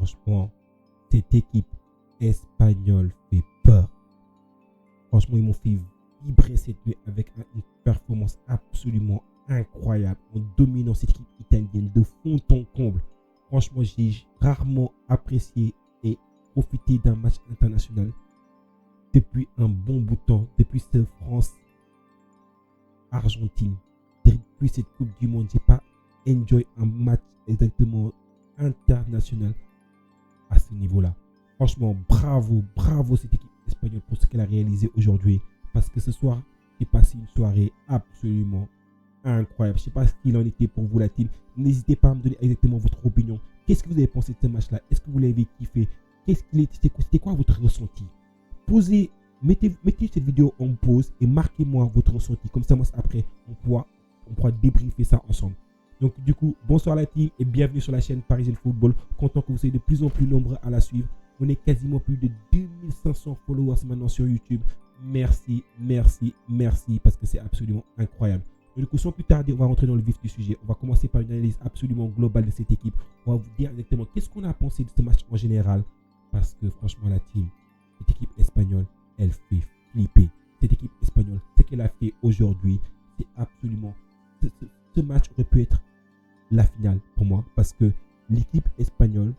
franchement, cette équipe espagnole fait peur. Franchement, ils m'ont fait vibrer cette nuit avec une performance absolument incroyable en dominant cette équipe italienne de fond en comble. Franchement, j'ai rarement apprécié et profité d'un match international depuis un bon bout de temps, depuis cette France-Argentine, depuis cette Coupe du Monde. J'ai pas enjoy un match exactement international à ce niveau-là. Franchement, bravo cette équipe espagnole pour ce qu'elle a réalisé aujourd'hui. Parce que ce soir, j'ai passé une soirée absolument incroyable. Je ne sais pas ce qu'il en était pour vous, la team. N'hésitez pas à me donner exactement votre opinion. Qu'est-ce que vous avez pensé de ce match-là? Est-ce que vous l'avez kiffé? C'était quoi votre ressenti? Mettez cette vidéo en pause et marquez-moi votre ressenti. Comme ça, moi, après, on pourra débriefer ça ensemble. Donc, du coup, bonsoir la team et bienvenue sur la chaîne Parisien Football. Content que vous soyez de plus en plus nombreux à la suivre. On est quasiment plus de 2500 followers maintenant sur YouTube. Merci parce que c'est absolument incroyable. Et du coup, sans plus tarder, on va rentrer dans le vif du sujet. On va commencer par une analyse absolument globale de cette équipe. On va vous dire exactement qu'est-ce qu'on a pensé de ce match en général. Parce que franchement, la team, cette équipe espagnole, elle fait flipper. Cette équipe espagnole, ce qu'elle a fait aujourd'hui, c'est absolument... Ce match aurait pu être la finale pour moi. Parce que l'équipe espagnole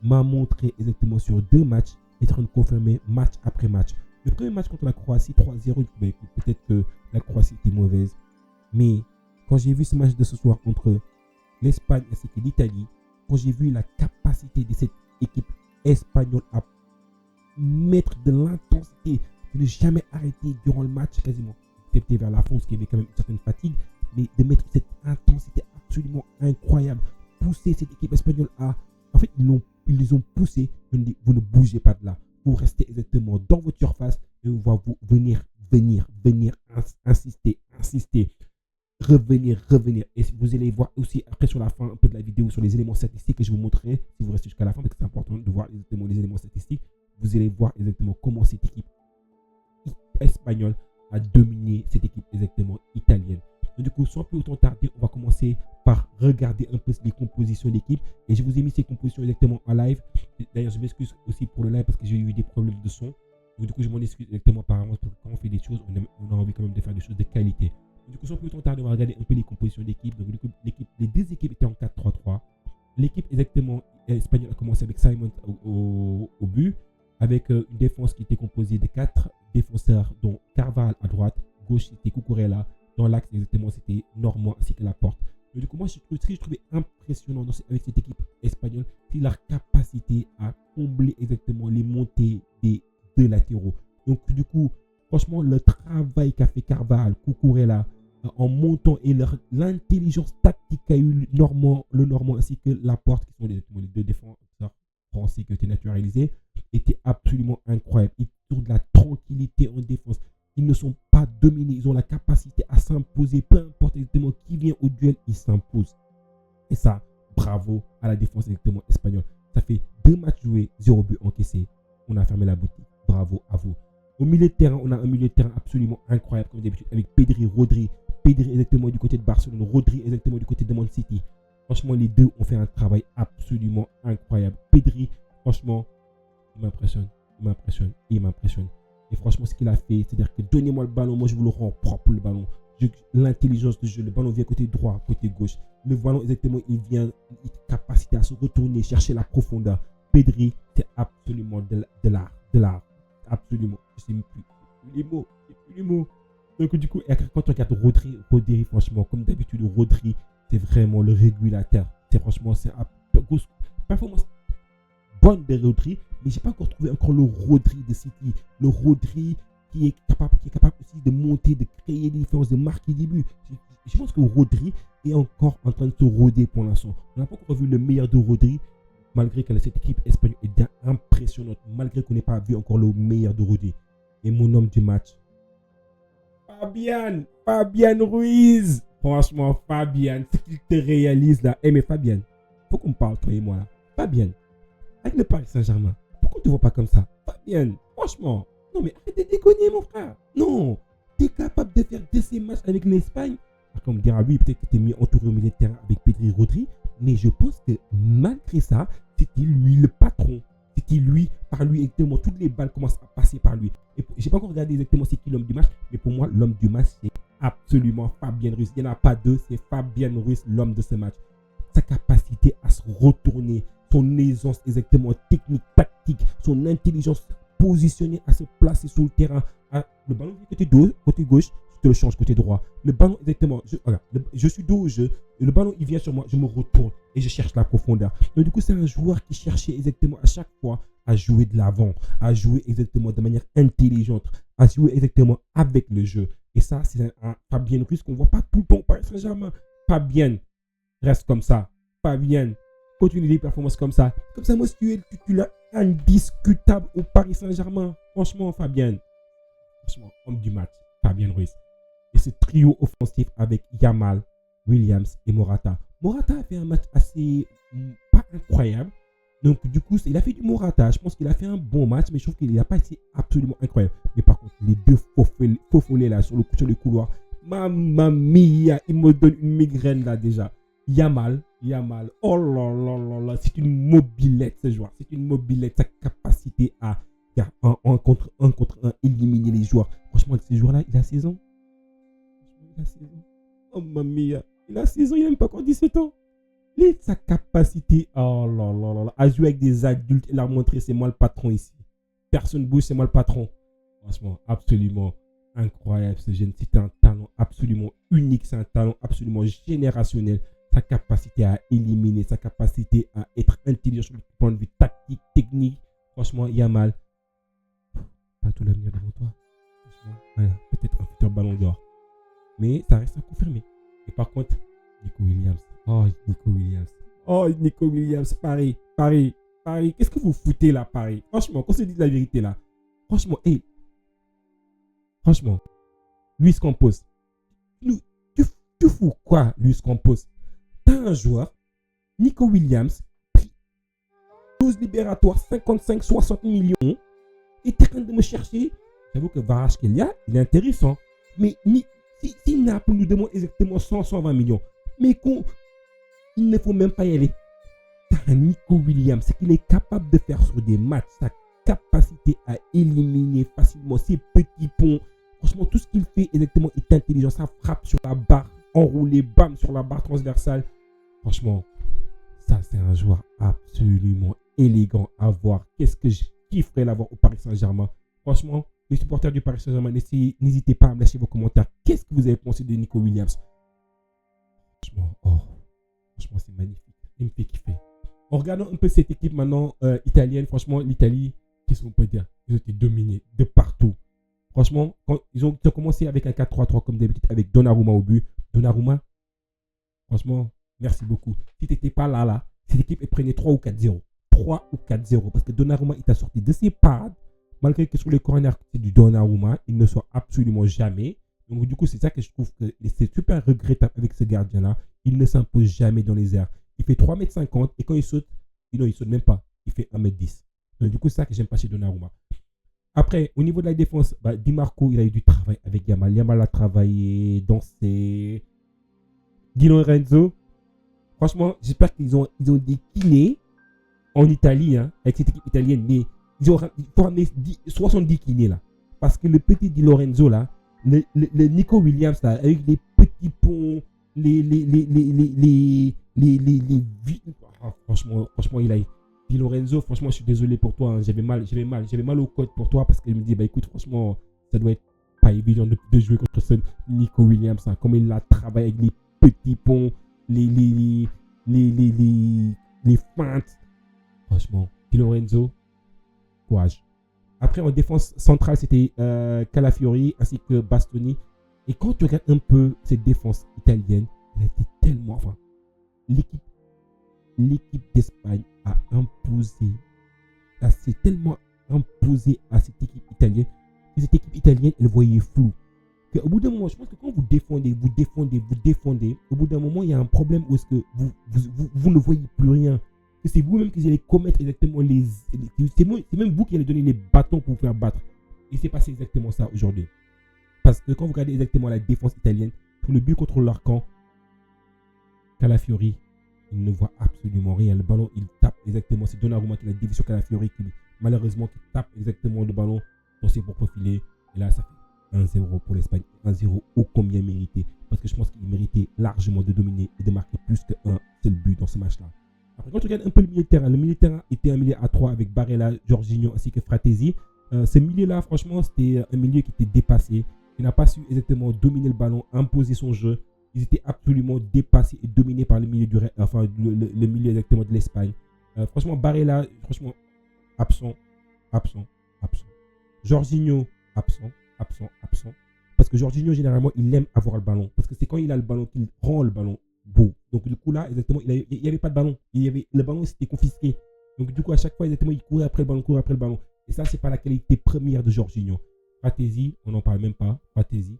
m'a montré exactement sur 2 matchs, est en train de confirmer match après match. Le premier match contre la Croatie, 3-0, peut-être que la Croatie était mauvaise. Mais quand j'ai vu ce match de ce soir entre l'Espagne ainsi que l'Italie, quand j'ai vu la capacité de cette équipe espagnole à mettre de l'intensité, de ne jamais arrêter durant le match quasiment, peut-être vers la fin, parce qu'il y avait quand même une certaine fatigue, mais de mettre cette intensité absolument incroyable, pousser cette équipe espagnole à... En fait, ils les ont poussés, vous ne bougez pas de là. Vous restez exactement dans votre surface et on va vous venir, insister, revenir. Et vous allez voir aussi après sur la fin un peu de la vidéo sur les éléments statistiques que je vous montrerai, si vous restez jusqu'à la fin, parce que c'est important de voir exactement les éléments statistiques. Vous allez voir exactement comment cette équipe espagnole a dominé cette équipe exactement italienne. Donc, du coup, sans plus autant tarder, on va commencer par regarder un peu les compositions d'équipe. Et je vous ai mis ces compositions exactement en live. D'ailleurs, je m'excuse aussi pour le live parce que j'ai eu des problèmes de son. Donc, du coup, je m'en excuse exactement par avance parce que quand on fait des choses, on a envie quand même de faire des choses de qualité. Donc, du coup, sans plus autant tarder, on va regarder un peu les compositions d'équipe. Donc, du coup, les 2 équipes étaient en 4-3-3. L'équipe exactement espagnole a commencé avec Simon au but, avec une défense qui était composée de 4 défenseurs, dont Carval à droite, gauche c'était Cucurella. Dans l'axe, exactement, c'était Normand ainsi que Laporte. Mais du coup, moi, ce que je trouvais impressionnant avec cette équipe espagnole, c'est leur capacité à combler exactement les montées des 2 latéraux. Donc, du coup, franchement, le travail qu'a fait Carval, Cucurella, en montant et l'intelligence tactique qu'a eu le Normand ainsi que Laporte, qui sont les 2 défenseurs français qui ont été naturalisés, était absolument incroyable. Ils ont de la tranquillité en défense. Ils ne sont pas dominés, ils ont la capacité à s'imposer. Peu importe exactement qui vient au duel, ils s'imposent. Et ça, bravo à la défense exactement espagnole. Ça fait 2 matchs joués, 0 but encaissé. On a fermé la boutique. Bravo à vous. Au milieu de terrain, on a un milieu de terrain absolument incroyable comme d'habitude avec Pedri, Rodri. Pedri exactement du côté de Barcelone, Rodri exactement du côté de Man City. Franchement, les 2 ont fait un travail absolument incroyable. Pedri, franchement, il m'impressionne. Et franchement, ce qu'il a fait, c'est-à-dire que donnez-moi le ballon, moi je vous le rends propre le ballon. L'intelligence de jeu, le ballon vient côté droit, côté gauche. Le ballon, exactement, il vient, il a capacité à se retourner, chercher la profondeur. Pedri, c'est absolument de l'art. Absolument. Je sais même plus les mots. Donc, du coup, quand on regarde Rodri, franchement, comme d'habitude, Rodri, c'est vraiment le régulateur. C'est franchement, c'est une performance bonne de Rodri, mais j'ai pas encore trouvé le Rodri de City, le Rodri qui est capable aussi de monter, de créer des différences, de marquer des buts. Je pense que Rodri est encore en train de se roder pour l'instant. On n'a pas encore vu le meilleur de Rodri, malgré que cette équipe espagnole est bien impressionnante, malgré qu'on n'ait pas vu encore le meilleur de Rodri. Et mon homme du match, Fabian Ruiz. Franchement, Fabian, ce qu'il te réalise là. Mais Fabian, faut qu'on parle, toi et moi là. Fabian, avec le Paris Saint-Germain, pourquoi on ne te voit pas comme ça? Fabian, franchement, non mais arrête de déconner mon frère. Non, tu es capable de faire 2 matchs avec l'Espagne. Après on me dira, oui, peut-être que tu es mieux entouré au milieu de terrain avec Pedri et Rodri. Mais je pense que malgré ça, c'était lui le patron. C'était lui, par lui exactement, toutes les balles commencent à passer par lui. Et j'ai pas encore regardé exactement c'est qui l'homme du match, mais pour moi, l'homme du match, c'est absolument Fabien Ruiz. Il n'y en a pas deux, c'est Fabien Ruiz, l'homme de ce match. Sa capacité à se retourner, son aisance exactement technique, tactique, son intelligence positionnée à se placer sur le terrain. Le ballon du côté gauche, je te le change côté droit. Le ballon exactement, je suis dos au jeu, le ballon il vient sur moi, je me retourne et je cherche la profondeur. Donc du coup, c'est un joueur qui cherchait exactement à chaque fois à jouer de l'avant, à jouer exactement de manière intelligente, à jouer exactement avec le jeu. Et ça, c'est un Fabien Ruiz qu'on ne voit pas tout le temps au Paris Saint-Germain. Fabien, reste comme ça. Fabien, continue des performances comme ça. Comme ça, moi, tu es titulaire indiscutable au Paris Saint-Germain. Franchement, Fabien. Franchement, homme du match, Fabien Ruiz. Et ce trio offensif avec Yamal, Williams et Morata. Morata a fait un match assez pas incroyable. Donc, du coup, il a fait du Morata. Je pense qu'il a fait un bon match, mais je trouve qu'il n'a pas été absolument incroyable. Mais par contre, les deux faux follets là sur le couloir, mamma mia, il me donne une migraine là déjà. Yamal, oh là là là là, c'est une mobilette ce joueur. C'est une mobilette, sa capacité à faire un contre un, éliminer les joueurs. Franchement, ce joueur-là, il a 16 ans. Il a 16 ans. Oh mamma mia, il a 16 ans, il n'a même pas encore 17 ans. Sa capacité oh là là là là, à jouer avec des adultes, il a montré c'est moi le patron ici. Personne ne bouge, c'est moi le patron. Franchement, absolument incroyable ce jeune. C'est un talent absolument unique, c'est un talent absolument générationnel. Sa capacité à éliminer, sa capacité à être intelligent sur le point de vue tactique, technique. Franchement, Yamal, pas tout l'avenir devant toi. Franchement, voilà, peut-être un futur ballon d'or. Mais ça reste à confirmer. Et par contre, Nico Williams. Oh, Nico Williams, Paris. Qu'est-ce que vous foutez là, Paris? Franchement, qu'on se dise la vérité là. Franchement, Luis Campos. Tu fous quoi, Luis Campos? T'as un joueur, Nico Williams, clause libératoire 55-60 millions, et t'es en train de me chercher. J'avoue que Kvaratskhelia, il est intéressant. Mais si Naples nous demande exactement 100-120 millions, mais il ne faut même pas y aller. T'as un Nico Williams, ce qu'il est capable de faire sur des matchs, sa capacité à éliminer facilement ses petits ponts. Franchement, tout ce qu'il fait exactement est intelligent. Ça frappe sur la barre, enroulé, bam, sur la barre transversale. Franchement, ça, c'est un joueur absolument élégant à voir. Qu'est-ce que je kifferais l'avoir au Paris Saint-Germain. Franchement, les supporters du Paris Saint-Germain, n'hésitez pas à me lâcher vos commentaires. Qu'est-ce que vous avez pensé de Nico Williams? Franchement, c'est magnifique. Il me fait kiffer. En regardant un peu cette équipe maintenant italienne, franchement, l'Italie, qu'est-ce qu'on peut dire? Ils ont été dominés de partout. Franchement, quand ils ont commencé avec un 4-3-3 comme d'habitude, avec Donnarumma au but. Donnarumma, franchement, merci beaucoup. Si tu n'étais pas là, cette équipe elle prenait 3 ou 4-0. 3 ou 4-0. Parce que Donnarumma, il t'a sorti de ses parades. Malgré que sur les corners, c'est du Donnarumma, il ne sort absolument jamais. Donc, du coup, c'est ça que je trouve que c'est super regrettable avec ce gardien-là. Il ne s'impose jamais dans les airs. Il fait 3,50 m et quand il saute, non, il ne saute même pas. Il fait 1,10 m. Donc, du coup, c'est ça que j'aime pas chez Donnarumma. Après, au niveau de la défense, Di Marco, il a eu du travail avec Yamal. Yamal a travaillé, dansé. Di Lorenzo, franchement, j'espère qu'ils ont des kinés en Italie, hein, avec cette équipe italienne. Mais il faut ramener 70 kinés là. Parce que le petit Di Lorenzo là, le Nico Williams là, avec les petits ponts, franchement, il a Di Lorenzo, franchement, je suis désolé pour toi. Hein. J'avais mal au code pour toi parce qu'il me dit, écoute, franchement, ça doit être pas évident de jouer contre ce Nico Williams. Hein. Comme il a travaillé avec les petits ponts, les feintes. Franchement, Di Lorenzo, courage. Après, en défense centrale, c'était Calafiori ainsi que Bastoni. Et quand tu regardes un peu cette défense italienne, elle a été tellement... Enfin, l'équipe d'Espagne a imposé, s'est tellement imposée à cette équipe italienne que cette équipe italienne, elle voyait flou. Au bout d'un moment, je pense que quand vous défendez, au bout d'un moment, il y a un problème où est-ce que vous ne voyez plus rien. Que c'est vous-même qui allez commettre exactement c'est même vous qui allez donner les bâtons pour vous faire battre. Et c'est passé exactement ça aujourd'hui. Parce que quand vous regardez exactement la défense italienne, pour le but contre leur camp, Calafiori, il ne voit absolument rien. Le ballon, il tape exactement, c'est Donnarumma qui l'a dévié sur Calafiori qui malheureusement qui tape exactement le ballon dans ses propres filets. Et là, ça fait 1-0 pour l'Espagne. 1-0 ô combien mérité. Parce que je pense qu'il méritait largement de dominer et de marquer plus qu'un seul but dans ce match-là. Après, quand tu regardes un peu le milieu de terrain était un milieu à 3 avec Barella, Jorginho ainsi que Fratesi. Ce milieu-là, franchement, c'était un milieu qui était dépassé. Il n'a pas su exactement dominer le ballon, imposer son jeu. Ils étaient absolument dépassés et dominés par le milieu, le milieu exactement de l'Espagne. Franchement, Barella, franchement, absent. Jorginho, absent. Parce que Jorginho, généralement, il aime avoir le ballon. Parce que c'est quand il a le ballon qu'il rend le ballon beau. Donc, du coup, là, exactement, il n'y avait pas de ballon. Le ballon, c'était confisqué. Donc, du coup, à chaque fois, exactement, il courait après le ballon. Et ça, c'est pas la qualité première de Jorginho. Fratesi, on n'en parle même pas. Fratesi,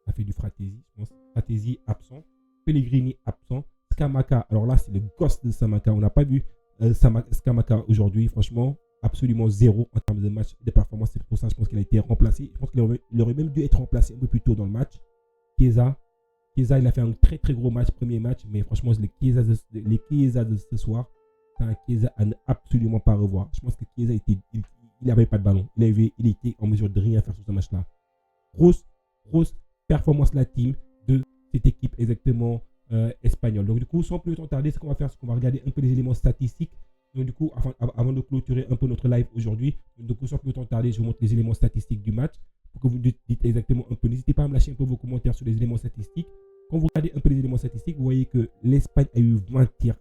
a fait du Fratesi, je pense. Fratesi, absent. Pellegrini, absent. Scamacca, alors là, c'est le gosse de Scamacca. On n'a pas vu Scamacca aujourd'hui, franchement. Absolument zéro en termes de match de performance. C'est pour ça je pense qu'il a été remplacé. Je pense qu'il aurait même dû être remplacé un peu plus tôt dans le match. Chiesa, il a fait un très très gros match, premier match, mais franchement, les Chiesa de ce soir, c'est un Chiesa à ne absolument pas revoir. Je pense que Chiesa, il n'avait pas de ballon. Il était en mesure de rien faire sur ce match-là. Grosse performance la team de cette équipe exactement espagnole. Donc du coup, sans plus tarder, ce qu'on va faire, c'est qu'on va regarder un peu les éléments statistiques. Donc du coup, avant de clôturer un peu notre live aujourd'hui, du coup, sans plus tarder, je vous montre les éléments statistiques du match pour que vous dites exactement un peu. N'hésitez pas à me lâcher un peu vos commentaires sur les éléments statistiques. Quand vous regardez un peu les éléments statistiques, vous voyez que l'Espagne a eu 20 tirs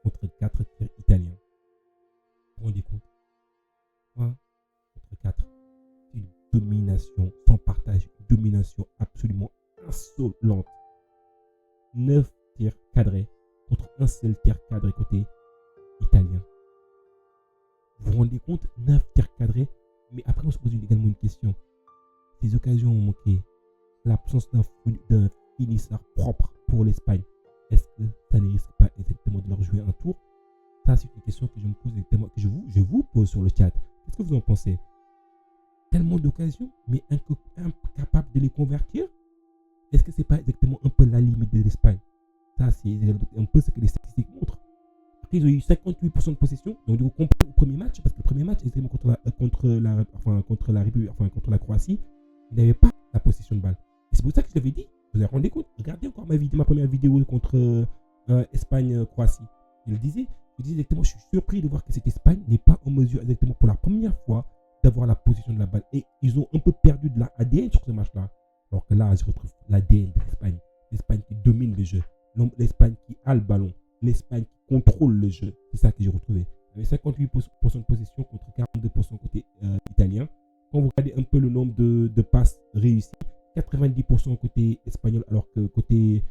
contre 4 tirs italiens. Vous vous rendez compte? 1 contre 4. C'est une domination sans partage, une domination absolument insolente. 9 tirs cadrés contre un seul tir cadré côté italien. Vous vous rendez compte? 9 tirs cadrés. Mais après, on se pose également une question. Ces occasions ont manqué. L'absence d'un finisseur propre pour l'Espagne. Est-ce que ça ne risque pas exactement de leur jouer un tour? Ça, c'est une question que je me pose exactement, que je vous pose sur le chat. Qu'est-ce que vous en pensez? Tellement d'occasions, mais incapable de les convertir? Est-ce que c'est pas exactement un peu la limite de l'Espagne? Ça, c'est un peu ce que les statistiques montrent. Après, ils ont eu 58% de possession. Donc, du coup, comparé au premier match, parce que le premier match, exactement contre la Croatie, ils n'avaient pas la possession de balle. Et c'est pour ça que je l'avais dit. Vous vous rendez compte? Regardez encore ma première vidéo contre Espagne-Croatie. Je disais exactement, je suis surpris de voir que cette Espagne n'est pas en mesure exactement pour la première fois d'avoir la position de la balle. Et ils ont un peu perdu de la ADN sur ce match-là. Alors que là, je retrouve l'ADN de l'Espagne. L'Espagne qui domine le jeu. L'Espagne qui a le ballon. L'Espagne qui contrôle le jeu. C'est ça que j'ai retrouvé. Avec 58% de possession contre 42% côté italien. Quand vous regardez un peu le nombre de passes réussies, 90% côté espagnol, alors que côté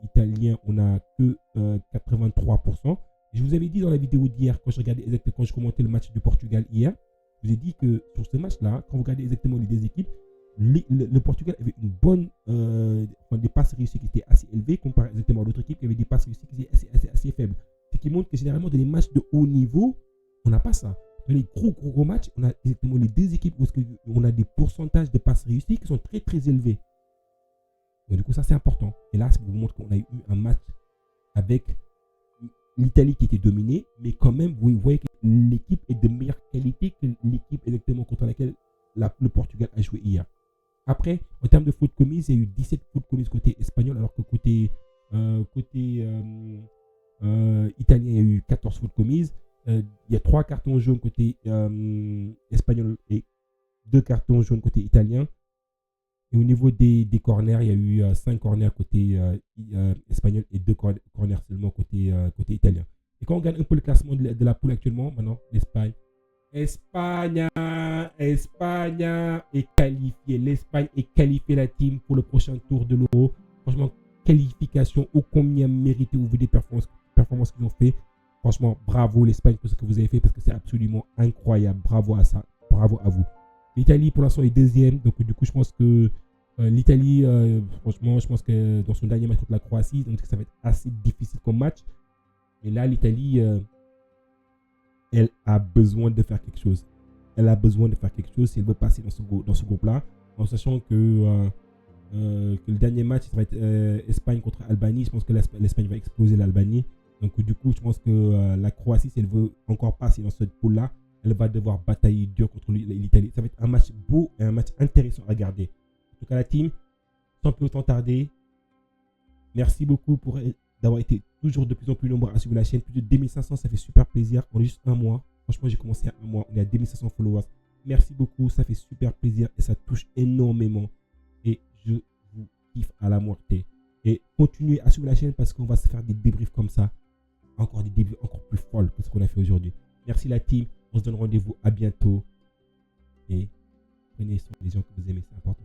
italien, on n'a que 83%. Je vous avais dit dans la vidéo d'hier, quand je commentais le match du Portugal hier, je vous ai dit que sur ce match-là, quand vous regardez exactement les deux équipes, le Portugal avait une bonne des passes réussies qui étaient assez élevées comparé exactement à l'autre équipe qui avait des passes réussies qui étaient assez faibles. Ce qui montre que généralement dans les matchs de haut niveau, on n'a pas ça. Dans les gros matchs, on a exactement les deux équipes où on a des pourcentages de passes réussies qui sont très très élevés. Donc du coup, ça c'est important. Et là, ça vous montre qu'on a eu un match avec l'Italie qui était dominée, mais quand même, vous voyez que l'équipe est de meilleure qualité que l'équipe exactement contre laquelle le Portugal a joué hier. Après, en termes de fautes commises, il y a eu 17 fautes commises côté espagnol, alors que côté italien, il y a eu 14 fautes commises. Il y a 3 cartons jaunes côté espagnol et 2 cartons jaunes côté italien. Et au niveau des corners, il y a eu 5 corners côté espagnol et 2 corners seulement côté italien. Et quand on regarde un peu le classement de la poule actuellement, maintenant, l'Espagne. Espagne est qualifiée. L'Espagne est qualifiée, la team, pour le prochain tour de l'Euro. Franchement, qualification ô combien mérité au vu des performances qu'ils ont fait. Franchement, bravo l'Espagne pour ce que vous avez fait parce que c'est absolument incroyable. Bravo à ça. Bravo à vous. L'Italie, pour l'instant, est deuxième. Donc, du coup, je pense que l'Italie, franchement, je pense que dans son dernier match contre la Croatie, donc ça va être assez difficile comme match. Mais là, l'Italie, elle a besoin de faire quelque chose. Elle a besoin de faire quelque chose si elle veut passer dans ce groupe-là. En sachant que que le dernier match, ça va être Espagne contre Albanie. Je pense que l'Espagne va exploser l'Albanie. Donc, du coup, je pense que la Croatie, si elle veut encore passer dans cette poule-là, elle va devoir batailler dur contre l'Italie. Ça va être un match beau et un match intéressant à regarder. En tout cas, la team, sans plus autant tarder, merci beaucoup d'avoir été toujours de plus en plus nombreux à suivre la chaîne. Plus de 2500, ça fait super plaisir. En juste un mois. Franchement, j'ai commencé à un mois. On est à 2500 followers. Merci beaucoup. Ça fait super plaisir et ça touche énormément. Et je vous kiffe à la moitié. Et continuez à suivre la chaîne parce qu'on va se faire des débriefs comme ça. Encore des débriefs encore plus folles que ce qu'on a fait aujourd'hui. Merci la team. On se donne rendez-vous à bientôt. Et prenez soin des gens que vous aimez. C'est important.